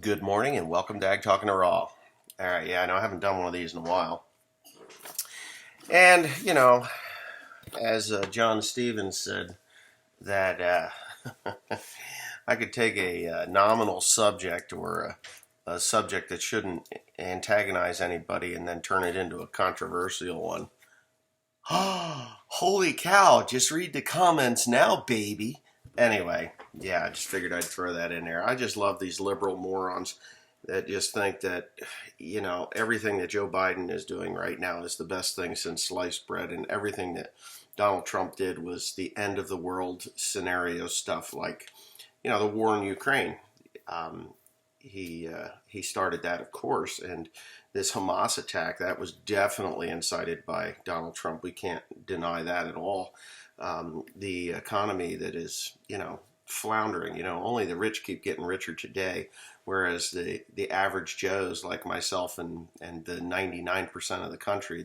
Good morning and welcome to Ag Talking to Raw. All right, yeah, I know I haven't done one of these in a while. And, as John Stevens said, that I could take a nominal subject or a subject that shouldn't antagonize anybody and then turn it into a controversial one. Holy cow, just read the comments now, baby. Anyway, yeah, I just figured I'd throw that in there. I just love these liberal morons that just think that, everything that Joe Biden is doing right now is the best thing since sliced bread, and everything that Donald Trump did was the end of the world scenario stuff, like, the war in Ukraine. He started that, of course, and this Hamas attack, that was definitely incited by Donald Trump. We can't deny that at all. The economy that is, floundering. Only the rich keep getting richer today, whereas the average Joes like myself and the 99% of the country,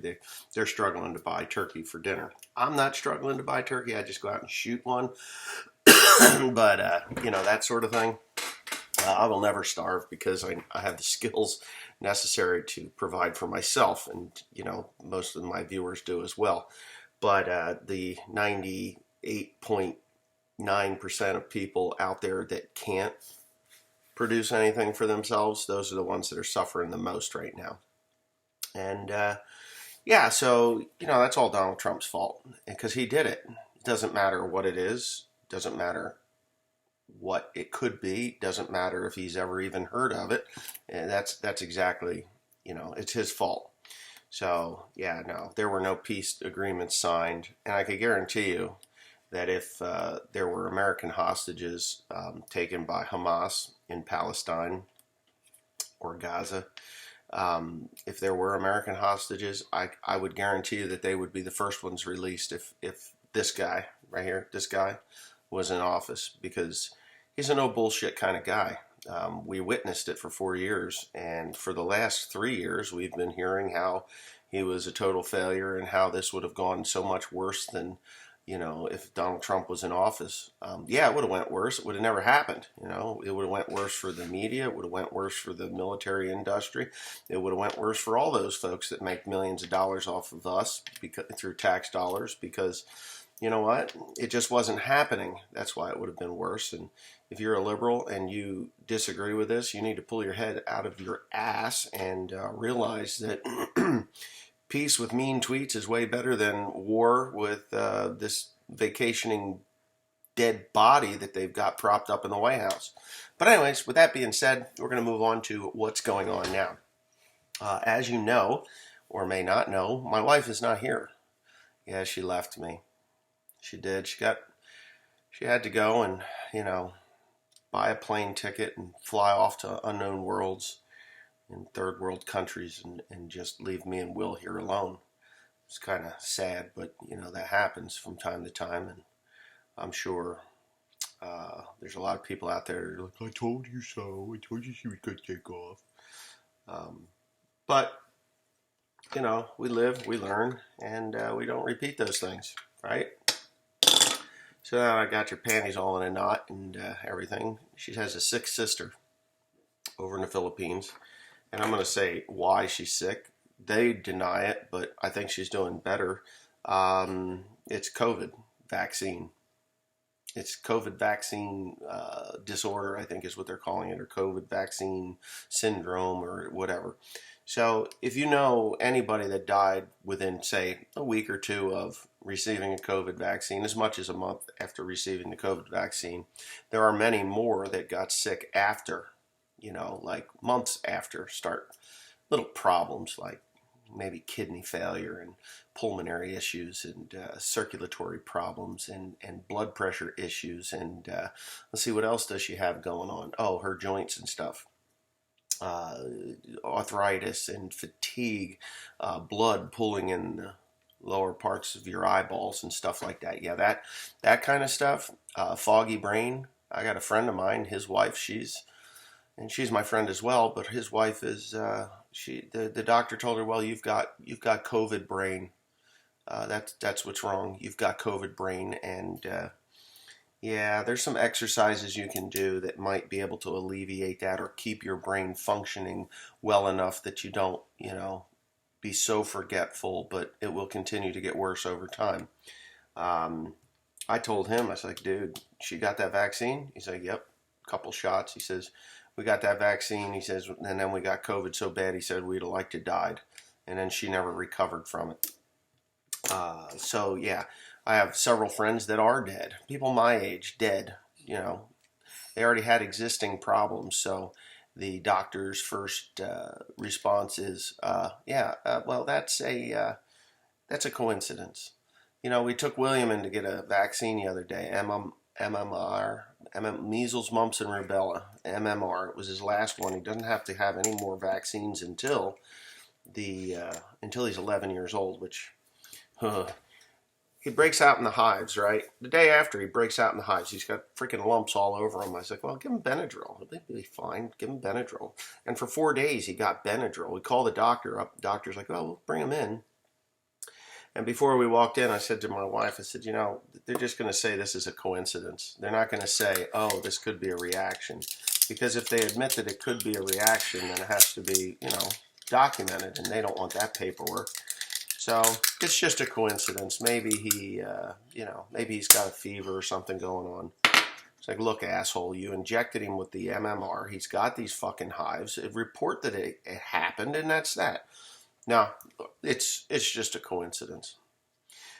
they're struggling to buy turkey for dinner. I'm not struggling to buy turkey. I just go out and shoot one. But, that sort of thing. I will never starve because I have the skills necessary to provide for myself, and most of my viewers do as well. But the 98.9% of people out there that can't produce anything for themselves, those are the ones that are suffering the most right now. And so that's all Donald Trump's fault because he did it. It doesn't matter what it is. It doesn't matter what it could be. Doesn't matter if he's ever even heard of it. And that's exactly, it's his fault. So, yeah, no, there were no peace agreements signed. And I could guarantee you that if there were American hostages taken by Hamas in Palestine or Gaza, if there were American hostages, I would guarantee you that they would be the first ones released if this guy right here, this guy, was in office, because he's a no bullshit kind of guy. We witnessed it for 4 years, and for the last 3 years, we've been hearing how he was a total failure and how this would have gone so much worse than, if Donald Trump was in office. It would have went worse. It would have never happened. It would have went worse for the media. It would have went worse for the military industry. It would have went worse for all those folks that make millions of dollars off of us through tax dollars, because you know what? It just wasn't happening. That's why it would have been worse. And if you're a liberal and you disagree with this, you need to pull your head out of your ass and realize that peace with mean tweets is way better than war with this vacationing dead body that they've got propped up in the White House. But anyways, with that being said, we're going to move on to what's going on now. As you know, or may not know, my wife is not here. Yeah, she left me. She did. She had to go and, buy a plane ticket and fly off to unknown worlds in third world countries and just leave me and Will here alone. It's kind of sad, but, that happens from time to time. And I'm sure there's a lot of people out there that are like, I told you so. I told you she was going to take off. But, we live, we learn, and we don't repeat those things, right? So now I got your panties all in a knot and everything. She has a sick sister over in the Philippines. And I'm going to say why she's sick. They deny it, but I think she's doing better. It's COVID vaccine. It's COVID vaccine disorder, I think is what they're calling it, or COVID vaccine syndrome or whatever. So if you know anybody that died within, say, a week or two of receiving a COVID vaccine, as much as a month after receiving the COVID vaccine, there are many more that got sick after, like months after, start little problems like maybe kidney failure and pulmonary issues and circulatory problems and blood pressure issues. And let's see, what else does she have going on? Oh, her joints and stuff. Arthritis and fatigue, blood pooling in the lower parts of your eyeballs and stuff like that. Yeah, that kind of stuff. Foggy brain. I got a friend of mine, his wife, she's my friend as well, but his wife is the doctor told her, well, you've got COVID brain. That's what's wrong. You've got COVID brain, and Yeah, there's some exercises you can do that might be able to alleviate that or keep your brain functioning well enough that you don't, be so forgetful, but it will continue to get worse over time. Um, I told him, I was like, dude, she got that vaccine? He's like, yep, couple shots. He says, we got that vaccine. He says, and then we got COVID so bad, he said, we'd have liked to died. And then she never recovered from it. So yeah, I have several friends that are dead. People my age, dead. They already had existing problems. So the doctor's first response is, yeah, well, that's a coincidence. We took William in to get a vaccine the other day, MMR, measles, mumps, and rubella, MMR. It was his last one. He doesn't have to have any more vaccines until he's 11 years old, which he breaks out in the hives, right? The day after he breaks out in the hives, he's got freaking lumps all over him. I was like, well, give him Benadryl. He'll be fine. Give him Benadryl. And for 4 days, he got Benadryl. We called the doctor up. The doctor's like, well, we'll bring him in. And before we walked in, I said to my wife, I said, they're just going to say this is a coincidence. They're not going to say, oh, this could be a reaction. Because if they admit that it could be a reaction, then it has to be, documented, and they don't want that paperwork. So it's just a coincidence. Maybe maybe he's got a fever or something going on. It's like, look, asshole, you injected him with the MMR. He's got these fucking hives. Report that it happened, and that's that. No, it's just a coincidence.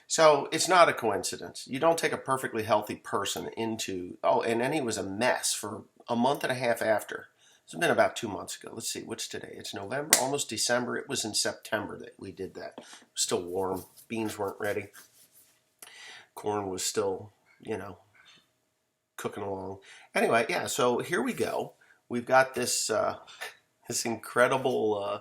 So it's not a coincidence. You don't take a perfectly healthy person and then he was a mess for a month and a half after. It's been about 2 months ago. Let's see, what's today? It's November, almost December. It was in September that we did that. It was still warm. Beans weren't ready. Corn was still, cooking along. Anyway, yeah, so here we go. We've got this this incredibly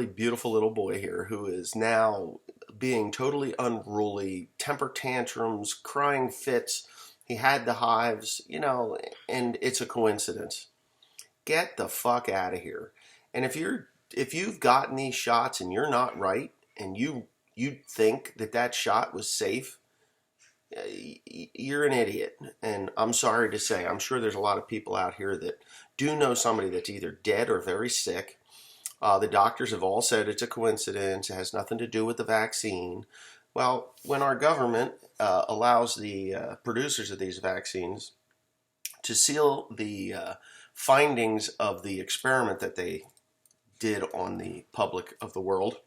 beautiful little boy here who is now being totally unruly, temper tantrums, crying fits. He had the hives, and it's a coincidence. Get the fuck out of here. And if you've gotten these shots and you're not right, and you think that shot was safe, you're an idiot. And I'm sorry to say, I'm sure there's a lot of people out here that do know somebody that's either dead or very sick. The doctors have all said it's a coincidence. It has nothing to do with the vaccine. Well, when our government allows the producers of these vaccines to seal the findings of the experiment that they did on the public of the world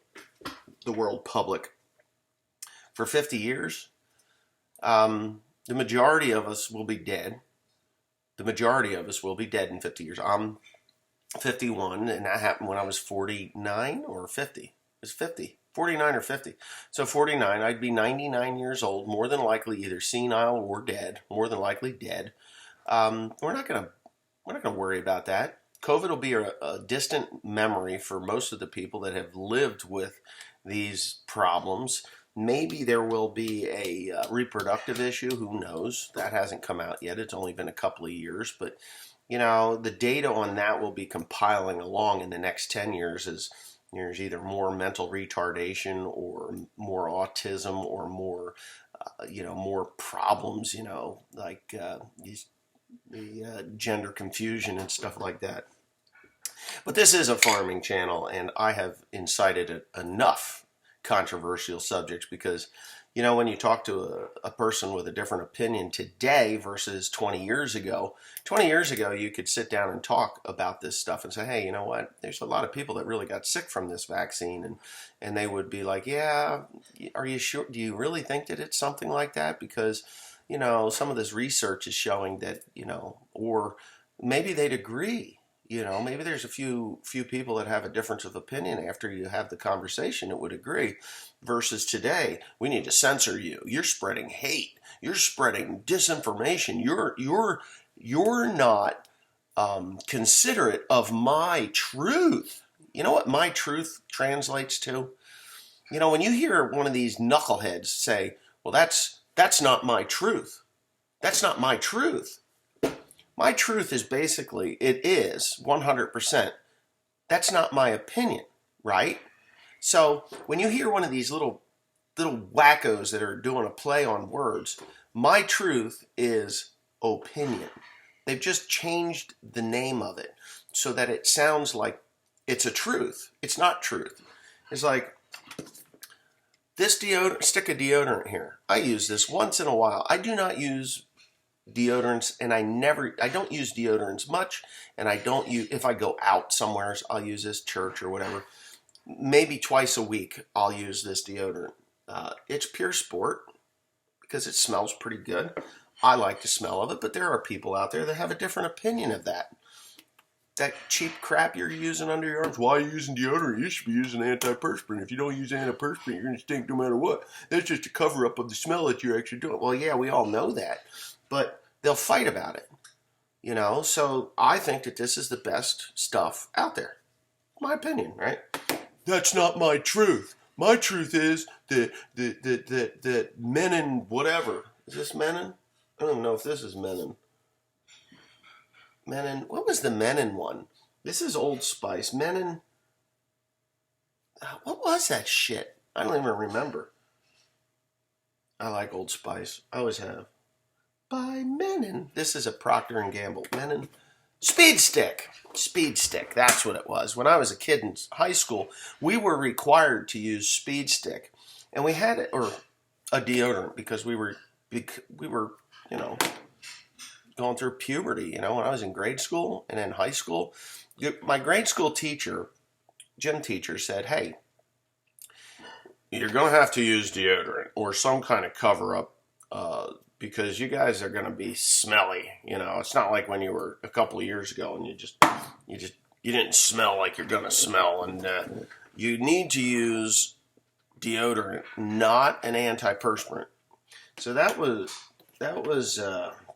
public, for 50 years, the majority of us will be dead. The majority of us will be dead in 50 years. I'm 51, and that happened when I was 49 or 50. It was 50. 49 or 50. So 49, I'd be 99 years old, more than likely either senile or dead, more than likely dead. We're not going to worry about that. COVID will be a distant memory for most of the people that have lived with these problems. Maybe there will be a reproductive issue. Who knows? That hasn't come out yet. It's only been a couple of years, but the data on that will be compiling along in the next 10 years as there's either more mental retardation or more autism or more, more problems, like the gender confusion and stuff like that. But this is a farming channel, and I have incited enough controversial subjects because, when you talk to a person with a different opinion today versus 20 years ago, you could sit down and talk about this stuff and say, hey, you know what? There's a lot of people that really got sick from this vaccine. And they would be like, yeah, are you sure? Do you really think that it's something like that? Because, some of this research is showing that, or maybe they'd agree. Maybe there's a few people that have a difference of opinion after you have the conversation that would agree. Versus today, we need to censor you. You're spreading hate. You're spreading disinformation. You're not considerate of my truth. You know what my truth translates to? When you hear one of these knuckleheads say, "Well, that's not my truth." That's not my truth. My truth is basically, it is 100%. That's not my opinion, right? So when you hear one of these little wackos that are doing a play on words, My truth is opinion. They've just changed the name of it so that it sounds like it's a truth. It's not truth. It's like, this deodorant, stick of deodorant here. I use this once in a while. I do not use deodorants, and I don't use deodorants much, and I don't use, if I go out somewhere, I'll use this, church or whatever. Maybe twice a week I'll use this deodorant. It's pure sport because it smells pretty good. I like the smell of it, but there are people out there that have a different opinion of that. That cheap crap you're using under your arms. Why are you using deodorant? You should be using antiperspirant. If you don't use antiperspirant, you're going to stink no matter what. That's just a cover up of the smell that you're actually doing. Well, yeah, we all know that, but they'll fight about it. You know, so I think that this is the best stuff out there. My opinion, right? That's not my truth. My truth is that menin whatever. Is this menin? I don't even know if this is menin. Menin. What was the menin one? This is Old Spice. Menin. What was that shit? I don't even remember. I like Old Spice. I always have. By Menin. This is a Procter & Gamble. Menin. Speed Stick. Speed Stick. That's what it was. When I was a kid in high school, we were required to use Speed Stick. And we had it, or a deodorant, because we were, you know, going through puberty. You know, when I was in grade school and in high school, my grade school teacher, gym teacher, said, hey, you're going to have to use deodorant or some kind of cover-up because you guys are going to be smelly. You know, it's not like when you were a couple of years ago and you didn't smell like you're going to smell. And you need to use deodorant, not an antiperspirant. So that was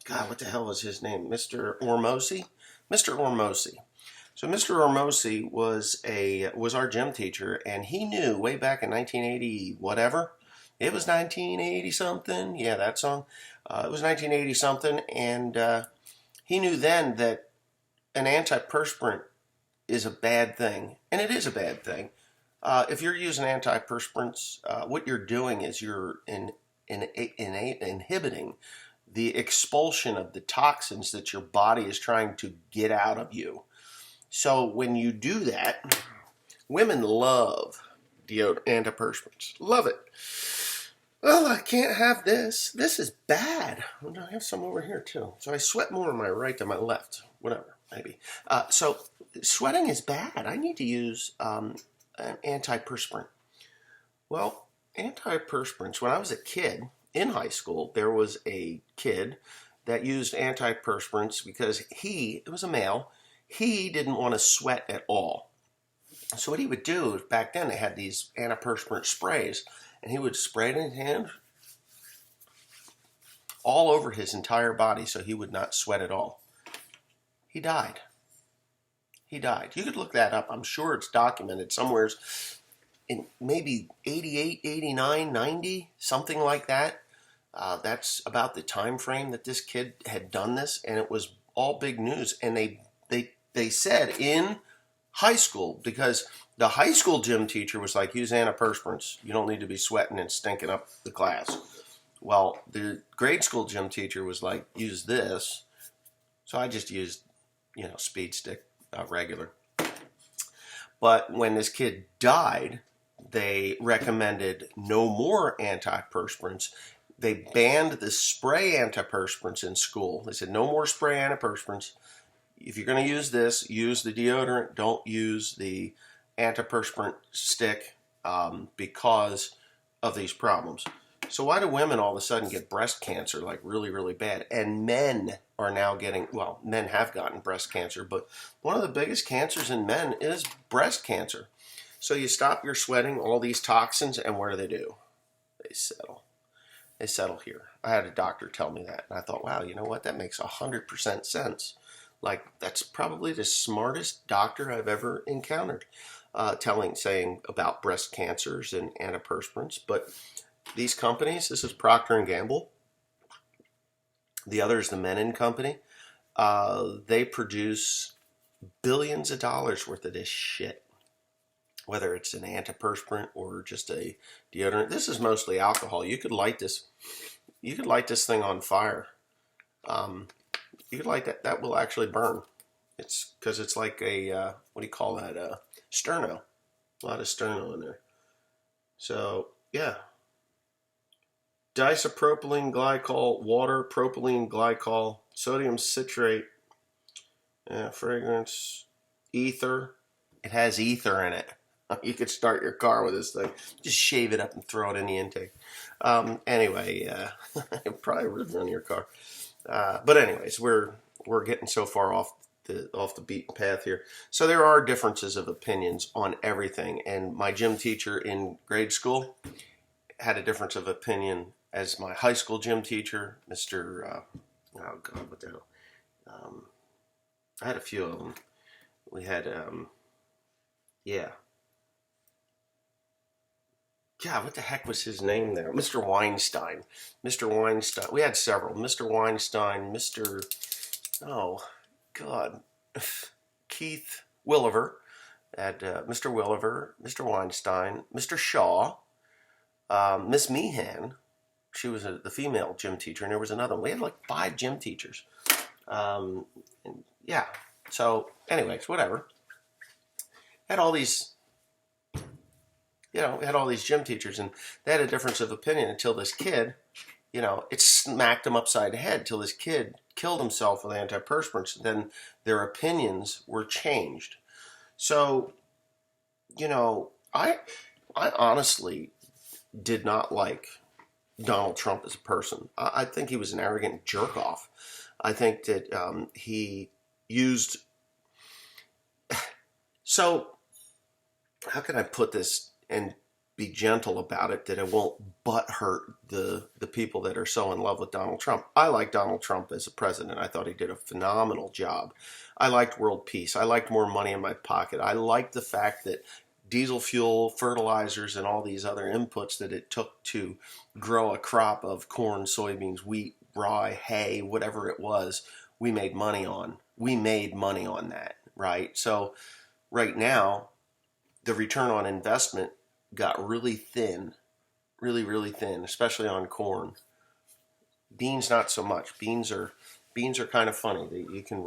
God, what the hell was his name? Mr. Ormosi? Mr. Ormosi. So Mr. Ormosi was our gym teacher, and he knew way back in 1980 whatever. It was 1980 something. Yeah, that song. It was 1980 something, and he knew then that an antiperspirant is a bad thing, and it is a bad thing. If you're using antiperspirants, what you're doing is you're inhibiting the expulsion of the toxins that your body is trying to get out of you. So when you do that, women love deodorant, antiperspirants. Love it. Well, I can't have this. This is bad. I have some over here too. So I sweat more on my right than my left. Whatever, maybe. So sweating is bad. I need to use an antiperspirant. Well, antiperspirants, when I was a kid in high school, there was a kid that used antiperspirants because it was a male, he didn't want to sweat at all. So what he would do, back then they had these antiperspirant sprays, and he would spray it in his hand all over his entire body so he would not sweat at all. He died. He died. You could look that up. I'm sure it's documented somewhere in maybe 88, 89, 90, something like that. That's about the time frame that this kid had done this, and it was all big news. And they said in high school, because the high school gym teacher was like, use antiperspirants. You don't need to be sweating and stinking up the class. Well, the grade school gym teacher was like, use this. So I just used, Speed Stick, regular. But when this kid died, they recommended no more antiperspirants. They banned the spray antiperspirants in school. They said no more spray antiperspirants. If you're going to use this, use the deodorant. Don't use the antiperspirant stick because of these problems. So why do women all of a sudden get breast cancer like really, really bad? And men are now getting, men have gotten breast cancer, but one of the biggest cancers in men is breast cancer. So you stop your sweating, all these toxins, and what do? They settle. They settle here. I had a doctor tell me that, and I thought, wow, you know what? That makes 100% sense. Like, that's probably the smartest doctor I've ever encountered, saying about breast cancers and antiperspirants. But these companies, this is Procter & Gamble. The other is the Menin Company. They produce billions of dollars worth of this shit. Whether it's an antiperspirant or just a deodorant. This is mostly alcohol. You could light this. you could light this thing on fire. Um, you could light that. That will actually burn. It's because it's like a what do you call that? Sterno. A lot of sterno in there. So yeah, disopropylene glycol, water, propylene glycol, sodium citrate, fragrance, ether. It has ether in it. You could start your car with this thing. Just shave it up and throw it in the intake. Anyway, it probably would run your car. But anyways, we're getting so far off the beaten path here. So there are differences of opinions on everything. And my gym teacher in grade school had a difference of opinion as my high school gym teacher, Mr. Oh God, what the hell? I had a few of them. We had, yeah. God, what the heck was his name there? Mr. Weinstein. Mr. Weinstein. We had several. Mr. Weinstein, oh, God. Keith Williver. Had Mr. Williver, Mr. Weinstein, Mr. Shaw, Miss Meehan. She was the female gym teacher, and there was another one. We had like 5 gym teachers. And yeah. So, anyways, whatever. Had all these, we had all these gym teachers, and they had a difference of opinion until this kid, it smacked him upside the head until this kid killed himself with antiperspirants. Then their opinions were changed. So, I honestly did not like Donald Trump as a person. I think he was an arrogant jerk off. I think that he used. So, how can I put this and be gentle about it that it won't butt hurt the people that are so in love with Donald Trump? I like Donald Trump as a president. I thought he did a phenomenal job. I liked world peace. I liked more money in my pocket. I liked the fact that diesel fuel, fertilizers, and all these other inputs that it took to grow a crop of corn, soybeans, wheat, rye, hay, whatever it was, we made money on. We made money on that, right? So right now, the return on investment got really thin, really, really thin, especially on corn. Beans, not so much. Beans are kind of funny. You can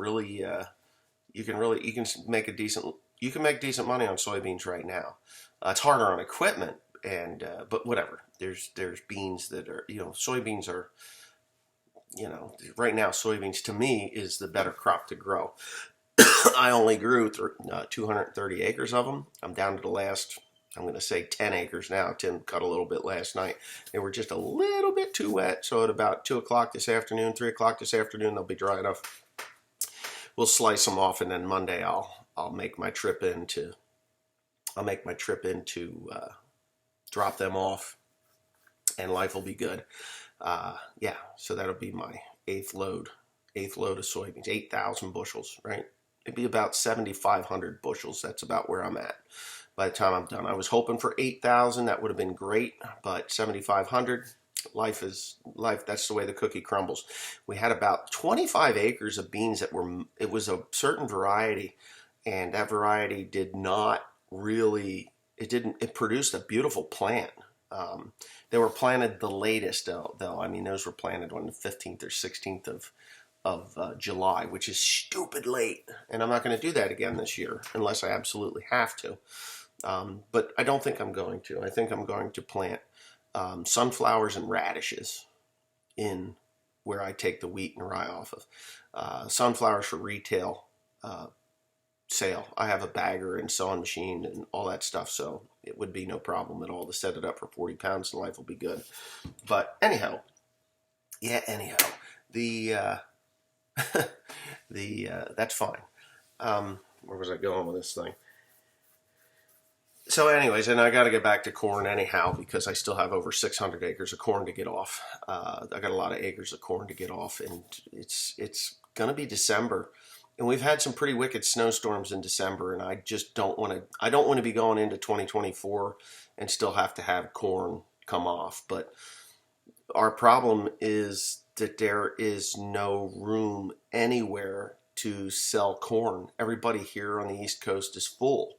make decent money on soybeans right now. It's harder on equipment, but whatever. There's beans that are, soybeans are, right now soybeans to me is the better crop to grow. I only grew 230 acres of them. I'm down to the last, I'm going to say 10 acres now. Tim cut a little bit last night. They were just a little bit too wet. So at about 2 o'clock this afternoon, 3 o'clock this afternoon, they'll be dry enough. We'll slice them off, and then Monday I'll make my trip in to drop them off, and life will be good. Yeah, so that'll be my eighth load of soybeans, 8,000 bushels, right? It'd be about 7,500 bushels. That's about where I'm at by the time I'm done. I was hoping for 8,000. That would have been great, but 7,500, life is life. That's the way the cookie crumbles. We had about 25 acres of beans it was a certain variety, and that variety did not really, it produced a beautiful plant. They were planted the latest though. I mean, those were planted on the 15th or 16th of July, which is stupid late. And I'm not going to do that again this year unless I absolutely have to. But I don't think I'm going to. I think I'm going to plant sunflowers and radishes in where I take the wheat and rye off of. Sunflowers for retail sale. I have a bagger and sewing machine and all that stuff, so it would be no problem at all to set it up for 40 pounds and life will be good. But anyhow, the that's fine. Where was I going with this thing? So anyways, and I got to get back to corn anyhow because I still have over 600 acres of corn to get off. I got a lot of acres of corn to get off, and it's going to be December. And we've had some pretty wicked snowstorms in December, and I just don't want to be going into 2024 and still have to have corn come off. But our problem is that there is no room anywhere to sell corn. Everybody here on the East Coast is full.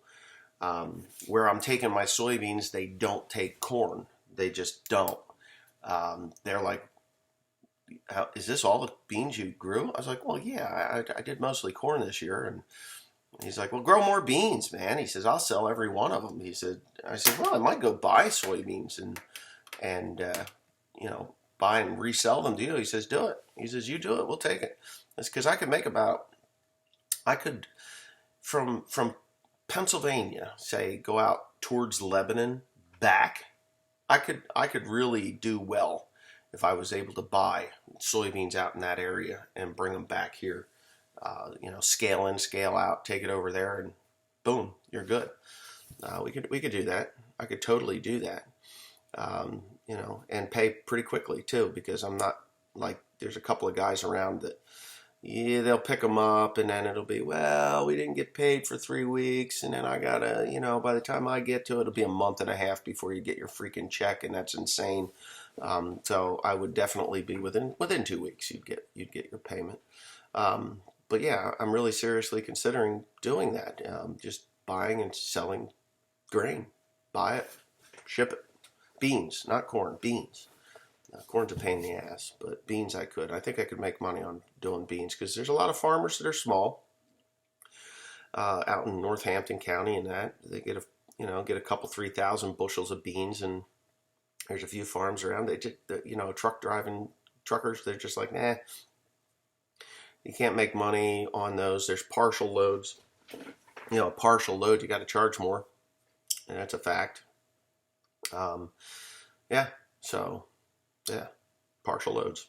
Where I'm taking my soybeans, they don't take corn. They just don't. They're like is this all the beans you grew? I was like, well, yeah, I did mostly corn this year. And he's like, well, grow more beans, man. He says, I'll sell every one of them. He said, I said, well, I might go buy soybeans and you know, buy and resell them to you. He says, do it. He says, you do it, we'll take it. That's because I could make about, I could, from Pennsylvania, say, go out towards Lebanon, back, I could really do well if I was able to buy soybeans out in that area and bring them back here. You know, scale in, scale out, take it over there, and boom, you're good. We could do that. I could totally do that. You know, and pay pretty quickly too, because I'm not like, there's a couple of guys around that, yeah, they'll pick them up and then it'll be, well, we didn't get paid for 3 weeks, and then I gotta, you know, by the time I get to it, it'll be a month and a half before you get your freaking check, and that's insane. So I would definitely be within 2 weeks you'd get your payment. But yeah, I'm really seriously considering doing that. Just buying and selling grain. Buy it, ship it. Beans, not corn, beans. Corn's a pain in the ass, but beans I could. I think I could make money on doing beans, because there's a lot of farmers that are small out in Northampton County, and that they get a couple 3,000 bushels of beans, and there's a few farms around. They just, you know, truckers. They're just like, nah, you can't make money on those. There's partial loads. You know, a partial load, you got to charge more, and that's a fact. Yeah, so, yeah, partial loads.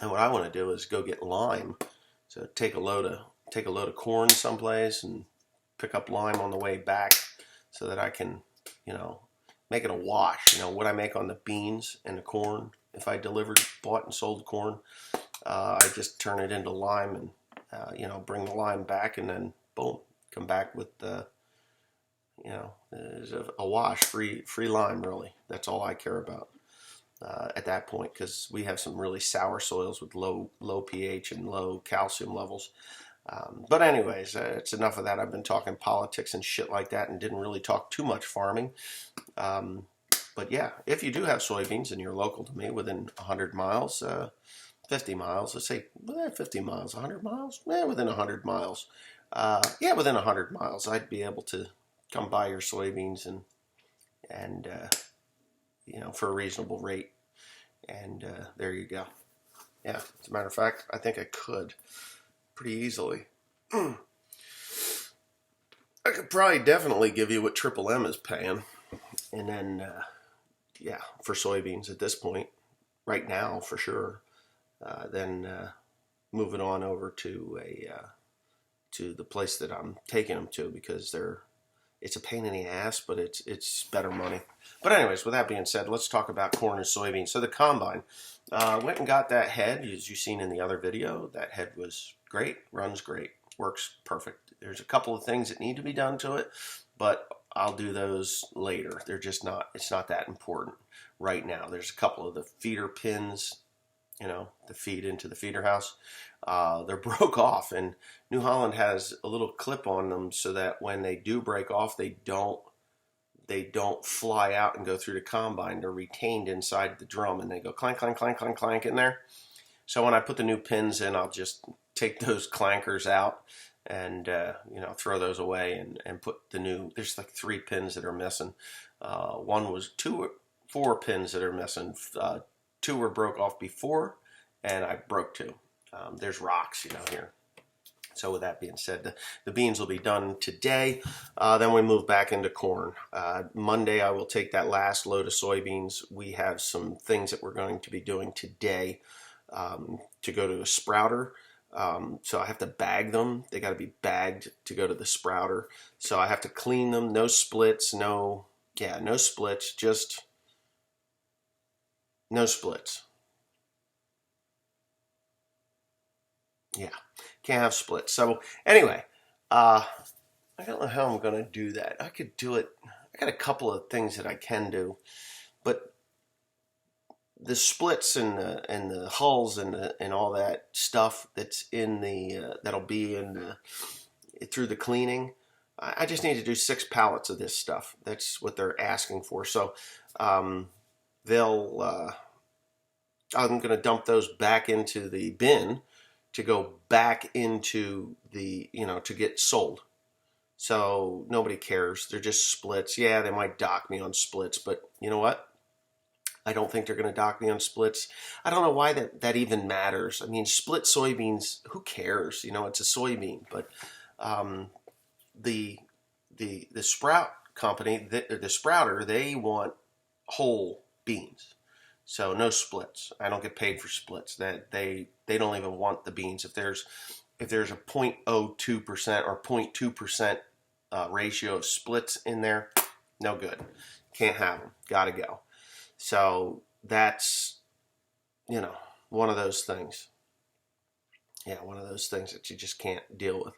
And what I want to do is go get lime. So take a load of corn someplace and pick up lime on the way back, so that I can, you know, make it a wash. You know, what I make on the beans and the corn, if I bought and sold corn, I just turn it into lime and, you know, bring the lime back, and then boom, come back with the, you know, a wash, free lime, really. That's all I care about at that point, because we have some really sour soils with low pH and low calcium levels. But anyways, it's enough of that. I've been talking politics and shit like that, and didn't really talk too much farming. But yeah, if you do have soybeans and you're local to me, within 100 miles, 50 miles, let's say 50 miles, 100 miles, within 100 miles. Yeah, within 100 miles, I'd be able to come buy your soybeans and you know, for a reasonable rate. And there you go. Yeah, as a matter of fact, I think I could pretty easily. I could probably definitely give you what Triple M is paying. And then, yeah, for soybeans at this point, right now, for sure. Then moving on over to the place that I'm taking them to, because it's a pain in the ass, but it's better money. But anyways, with that being said, let's talk about corn and soybeans. So the combine, went and got that head, as you've seen in the other video. That head was great, runs great, works perfect. There's a couple of things that need to be done to it, but I'll do those later. It's not that important right now. There's a couple of the feeder pins, you know, the feed into the feeder house. They're broke off, and New Holland has a little clip on them so that when they do break off, they don't fly out and go through the combine. They're retained inside the drum, and they go clank, clank, clank, clank, clank in there. So when I put the new pins in, I'll just take those clankers out and you know, throw those away and put the new. There's like 3 pins that are missing. One was 4 pins that are missing. 2 were broke off before, and I broke 2. There's rocks, you know, here. So with that being said, the beans will be done today. Then we move back into corn. Monday, I will take that last load of soybeans. We have some things that we're going to be doing today to go to a sprouter. So I have to bag them. They got to be bagged to go to the sprouter. So I have to clean them. No splits, no splits, just no splits. Yeah, can't have splits. So anyway, I don't know how I'm going to do that. I could do it. I got a couple of things that I can do, but the splits and the hulls and all that stuff that's in the that'll be in through the cleaning. I just need to do 6 pallets of this stuff. That's what they're asking for. So they'll I'm going to dump those back into the bin to go back into the, to get sold. So nobody cares. They're just splits. Yeah, they might dock me on splits, but you know what? I don't think they're going to dock me on splits. I don't know why that even matters. I mean, split soybeans, who cares? It's a soybean. But um, the the sprout company, the sprouter, they want whole beans. So no splits. I don't get paid for splits. That they don't even want the beans. If there's a 0.02% or 0.2% ratio of splits in there, no good. Can't have them. Got to go. So that's, one of those things. Yeah, one of those things that you just can't deal with.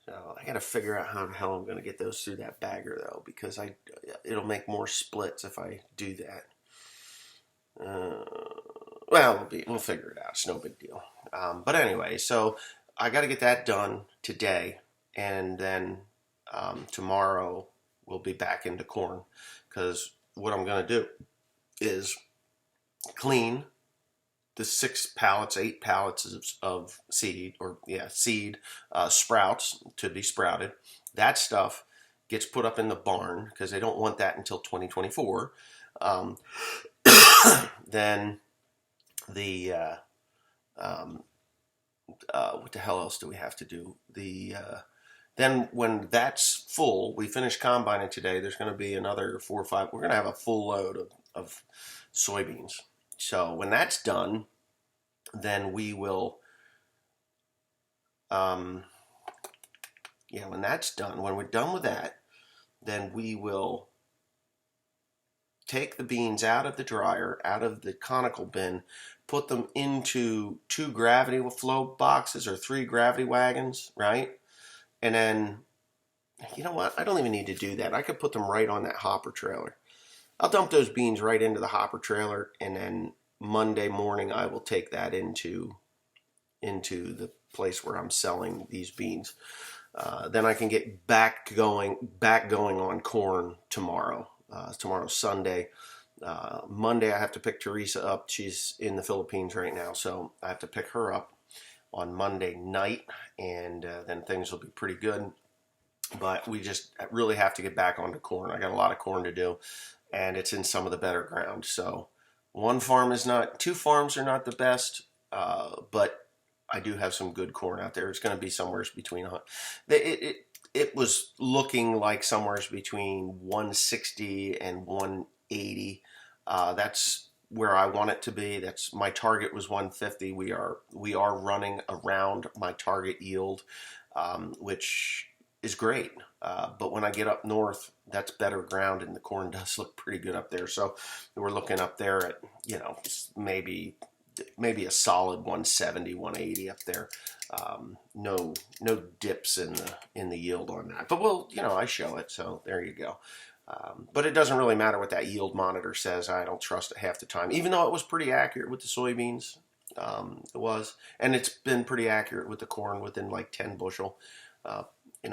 So I got to figure out how the hell I'm going to get those through that bagger though, because it'll make more splits if I do that. Well, we'll figure it out. It's no big deal. But anyway, so I got to get that done today, and then tomorrow we'll be back into corn, because what I'm going to do is clean the 8 pallets of seed, seed sprouts to be sprouted. That stuff gets put up in the barn because they don't want that until 2024. Then the what the hell else do we have to do? Then when that's full, we finish combining today. There's going to be another 4 or 5. We're going to have a full load of soybeans. So when that's done, then we will, when that's done, when we're done with that, then we will take the beans out of the dryer, out of the conical bin, put them into 2 gravity flow boxes or 3 gravity wagons, right? And then, you know what? I don't even need to do that. I could put them right on that hopper trailer. I'll dump those beans right into the hopper trailer, and then Monday morning I will take that into the place where I'm selling these beans. Then I can get back going on corn tomorrow. Tomorrow's Sunday. Monday I have to pick Teresa up. She's in the Philippines right now, so I have to pick her up on Monday night, and then things will be pretty good. But we just really have to get back onto corn. I got a lot of corn to do, and it's in some of the better ground. So 2 farms are not the best, but I do have some good corn out there. It's going to be somewhere between it was looking like somewhere between 160 and 180. That's where I want it to be. That's my target was 150. We are running around my target yield, which is great. But when I get up north, that's better ground, and the corn does look pretty good up there. So we're looking up there at, maybe a solid 170, 180 up there. No dips in the yield on that. But I show it, so there you go. But it doesn't really matter what that yield monitor says. I don't trust it half the time, even though it was pretty accurate with the soybeans. It was, and it's been pretty accurate with the corn within like 10 bushel.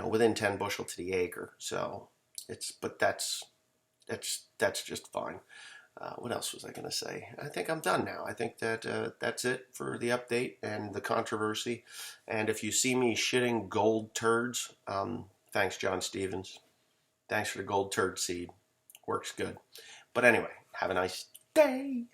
Within 10 bushel to the acre. So that's just fine. What else was I going to say? I think I'm done now. I think that that's it for the update and the controversy. And if you see me shitting gold turds, thanks, John Stevens. Thanks for the gold turd seed. Works good. But anyway, have a nice day.